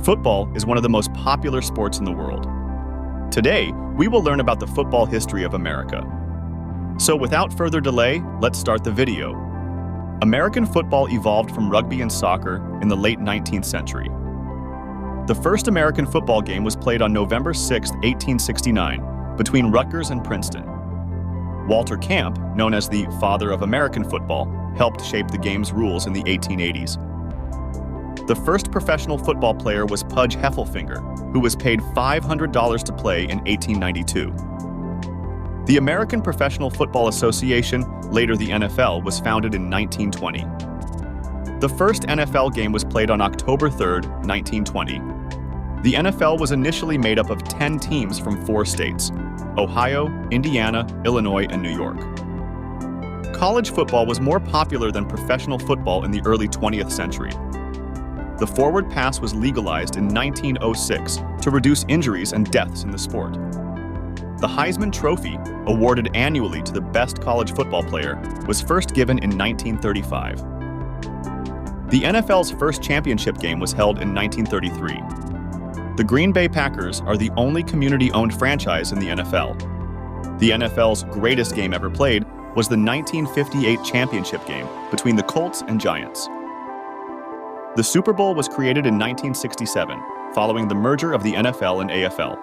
Football is one of the most popular sports in the world. Today, we will learn about the football history of America. So without further delay, let's start the video. American football evolved from rugby and soccer in the late 19th century. The first American football game was played on November 6, 1869, between Rutgers and Princeton. Walter Camp, known as the father of American football, helped shape the game's rules in the 1880s. The first professional football player was Pudge Heffelfinger, who was paid $500 to play in 1892. The American Professional Football Association, later the NFL, was founded in 1920. The first NFL game was played on October 3, 1920. The NFL was initially made up of 10 teams from 4 states: Ohio, Indiana, Illinois, and New York. College football was more popular than professional football in the early 20th century. The forward pass was legalized in 1906 to reduce injuries and deaths in the sport. The Heisman Trophy, awarded annually to the best college football player, was first given in 1935. The NFL's first championship game was held in 1933. The Green Bay Packers are the only community-owned franchise in the NFL. The NFL's greatest game ever played was the 1958 championship game between the Colts and Giants. The Super Bowl was created in 1967, following the merger of the NFL and AFL.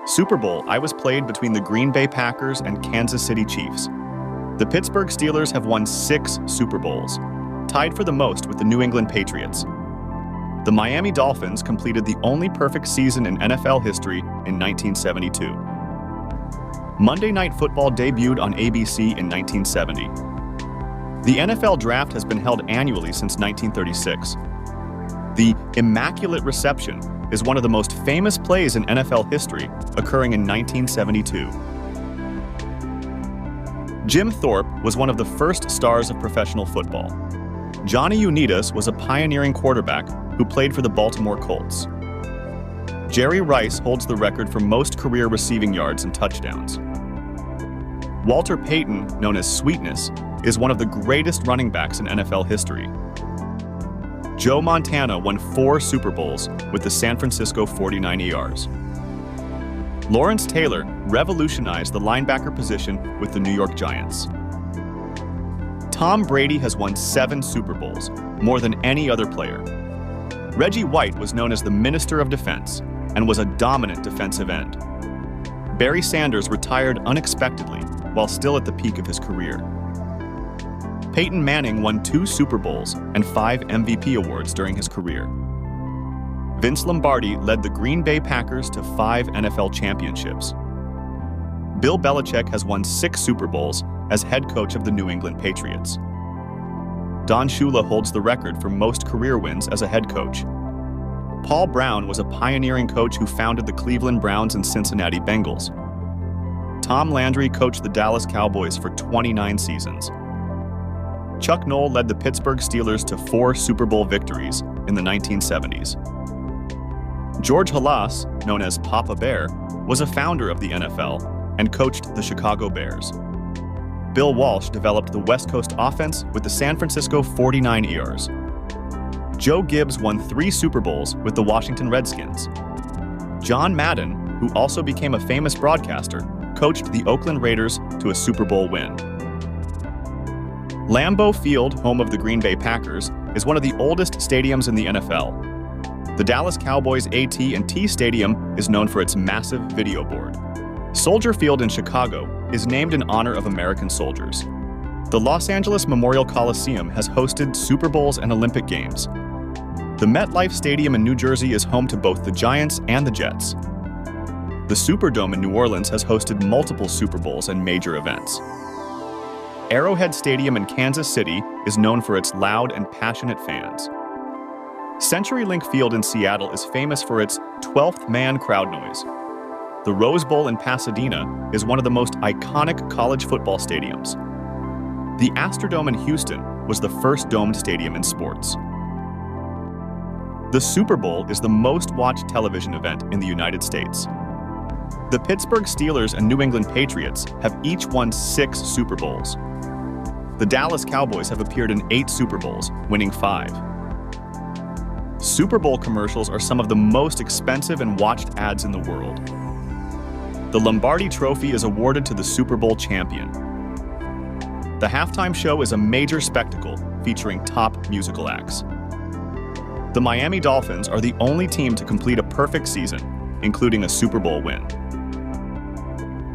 Super Bowl I was played between the Green Bay Packers and Kansas City Chiefs. The Pittsburgh Steelers have won 6 Super Bowls, tied for the most with the New England Patriots. The Miami Dolphins completed the only perfect season in NFL history in 1972. Monday Night Football debuted on ABC in 1970. The NFL Draft has been held annually since 1936. The Immaculate Reception is one of the most famous plays in NFL history, occurring in 1972. Jim Thorpe was one of the first stars of professional football. Johnny Unitas was a pioneering quarterback who played for the Baltimore Colts. Jerry Rice holds the record for most career receiving yards and touchdowns. Walter Payton, known as Sweetness, is one of the greatest running backs in NFL history. Joe Montana won 4 Super Bowls with the San Francisco 49ers. Lawrence Taylor revolutionized the linebacker position with the New York Giants. Tom Brady has won 7 Super Bowls, more than any other player. Reggie White was known as the Minister of Defense and was a dominant defensive end. Barry Sanders retired unexpectedly while still at the peak of his career. Peyton Manning won 2 Super Bowls and 5 MVP awards during his career. Vince Lombardi led the Green Bay Packers to 5 NFL championships. Bill Belichick has won 6 Super Bowls as head coach of the New England Patriots. Don Shula holds the record for most career wins as a head coach. Paul Brown was a pioneering coach who founded the Cleveland Browns and Cincinnati Bengals. Tom Landry coached the Dallas Cowboys for 29 seasons. Chuck Noll led the Pittsburgh Steelers to 4 Super Bowl victories in the 1970s. George Halas, known as Papa Bear, was a founder of the NFL and coached the Chicago Bears. Bill Walsh developed the West Coast offense with the San Francisco 49ers. Joe Gibbs won 3 Super Bowls with the Washington Redskins. John Madden, who also became a famous broadcaster, coached the Oakland Raiders to a Super Bowl win. Lambeau Field, home of the Green Bay Packers, is one of the oldest stadiums in the NFL. The Dallas Cowboys AT&T Stadium is known for its massive video board. Soldier Field in Chicago is named in honor of American soldiers. The Los Angeles Memorial Coliseum has hosted Super Bowls and Olympic Games. The MetLife Stadium in New Jersey is home to both the Giants and the Jets. The Superdome in New Orleans has hosted multiple Super Bowls and major events. Arrowhead Stadium in Kansas City is known for its loud and passionate fans. CenturyLink Field in Seattle is famous for its 12th man crowd noise. The Rose Bowl in Pasadena is one of the most iconic college football stadiums. The Astrodome in Houston was the first domed stadium in sports. The Super Bowl is the most watched television event in the United States. The Pittsburgh Steelers and New England Patriots have each won 6 Super Bowls. The Dallas Cowboys have appeared in 8 Super Bowls, winning 5. Super Bowl commercials are some of the most expensive and watched ads in the world. The Lombardi Trophy is awarded to the Super Bowl champion. The halftime show is a major spectacle featuring top musical acts. The Miami Dolphins are the only team to complete a perfect season, including a Super Bowl win.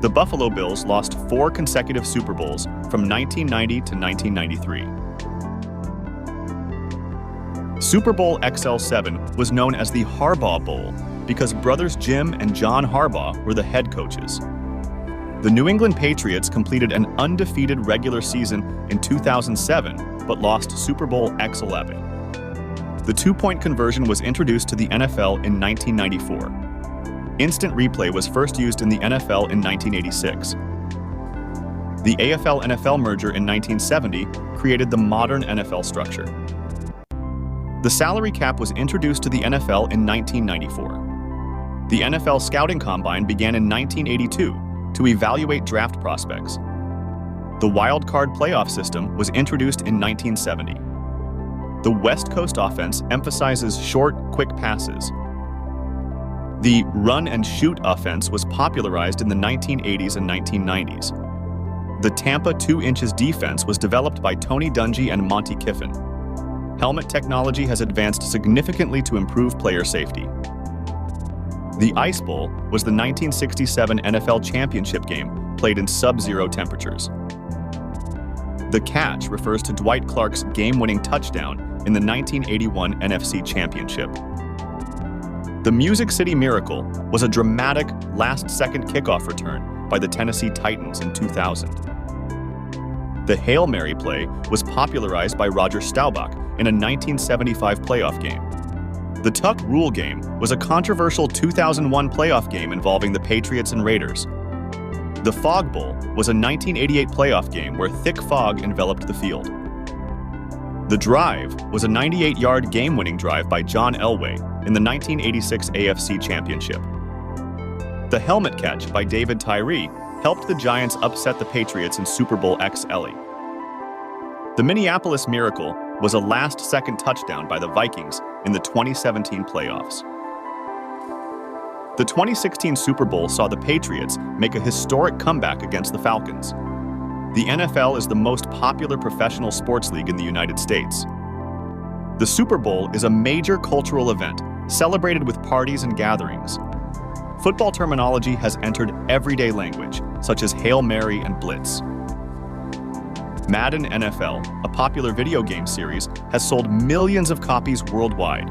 The Buffalo Bills lost 4 consecutive Super Bowls from 1990 to 1993. Super Bowl XL7 was known as the Harbaugh Bowl because brothers Jim and John Harbaugh were the head coaches. The New England Patriots completed an undefeated regular season in 2007 but lost Super Bowl XL11. The two-point conversion was introduced to the NFL in 1994. Instant replay was first used in the NFL in 1986. The AFL-NFL merger in 1970 created the modern NFL structure. The salary cap was introduced to the NFL in 1994. The NFL Scouting Combine began in 1982 to evaluate draft prospects. The wild card playoff system was introduced in 1970. The West Coast offense emphasizes short, quick passes. The run-and-shoot offense was popularized in the 1980s and 1990s. The Tampa 2 inches defense was developed by Tony Dungy and Monty Kiffin. Helmet technology has advanced significantly to improve player safety. The Ice Bowl was the 1967 NFL championship game played in sub-zero temperatures. The catch refers to Dwight Clark's game-winning touchdown in the 1981 NFC Championship. The Music City Miracle was a dramatic last-second kickoff return by the Tennessee Titans in 2000. The Hail Mary play was popularized by Roger Staubach in a 1975 playoff game. The Tuck Rule game was a controversial 2001 playoff game involving the Patriots and Raiders. The Fog Bowl was a 1988 playoff game where thick fog enveloped the field. The Drive was a 98-yard game-winning drive by John Elway in the 1986 AFC Championship. The Helmet Catch by David Tyree helped the Giants upset the Patriots in Super Bowl XL. The Minneapolis Miracle was a last-second touchdown by the Vikings in the 2017 playoffs. The 2016 Super Bowl saw the Patriots make a historic comeback against the Falcons. The NFL is the most popular professional sports league in the United States. The Super Bowl is a major cultural event celebrated with parties and gatherings. Football terminology has entered everyday language, such as Hail Mary and Blitz. Madden NFL, a popular video game series, has sold millions of copies worldwide.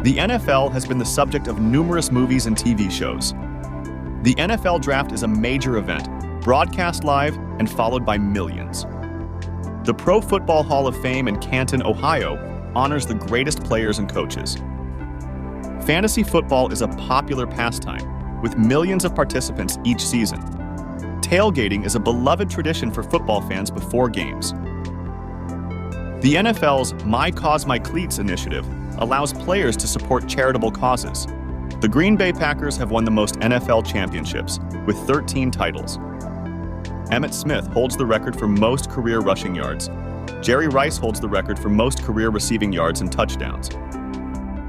The NFL has been the subject of numerous movies and TV shows. The NFL Draft is a major event, broadcast live and followed by millions. The Pro Football Hall of Fame in Canton, Ohio, honors the greatest players and coaches. Fantasy football is a popular pastime, with millions of participants each season. Tailgating is a beloved tradition for football fans before games. The NFL's My Cause My Cleats initiative allows players to support charitable causes. The Green Bay Packers have won the most NFL championships, with 13 titles. Emmitt Smith holds the record for most career rushing yards. Jerry Rice holds the record for most career receiving yards and touchdowns.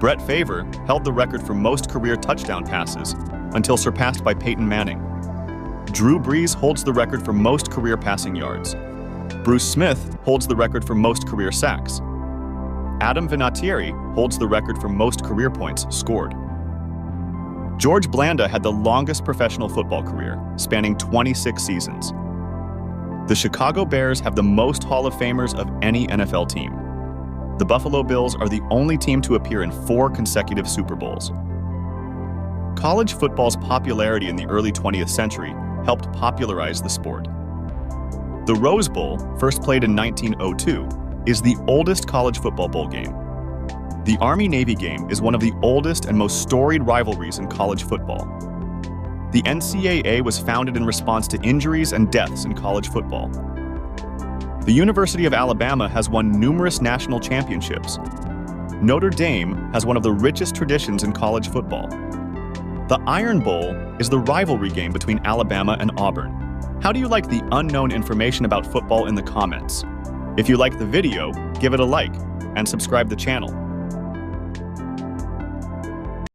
Brett Favre held the record for most career touchdown passes until surpassed by Peyton Manning. Drew Brees holds the record for most career passing yards. Bruce Smith holds the record for most career sacks. Adam Vinatieri holds the record for most career points scored. George Blanda had the longest professional football career, spanning 26 seasons. The Chicago Bears have the most Hall of Famers of any NFL team. The Buffalo Bills are the only team to appear in 4 consecutive Super Bowls. College football's popularity in the early 20th century helped popularize the sport. The Rose Bowl, first played in 1902, is the oldest college football bowl game. The Army-Navy game is one of the oldest and most storied rivalries in college football. The NCAA was founded in response to injuries and deaths in college football. The University of Alabama has won numerous national championships. Notre Dame has one of the richest traditions in college football. The Iron Bowl is the rivalry game between Alabama and Auburn. How do you like the unknown information about football in the comments? If you like the video, give it a like and subscribe the channel.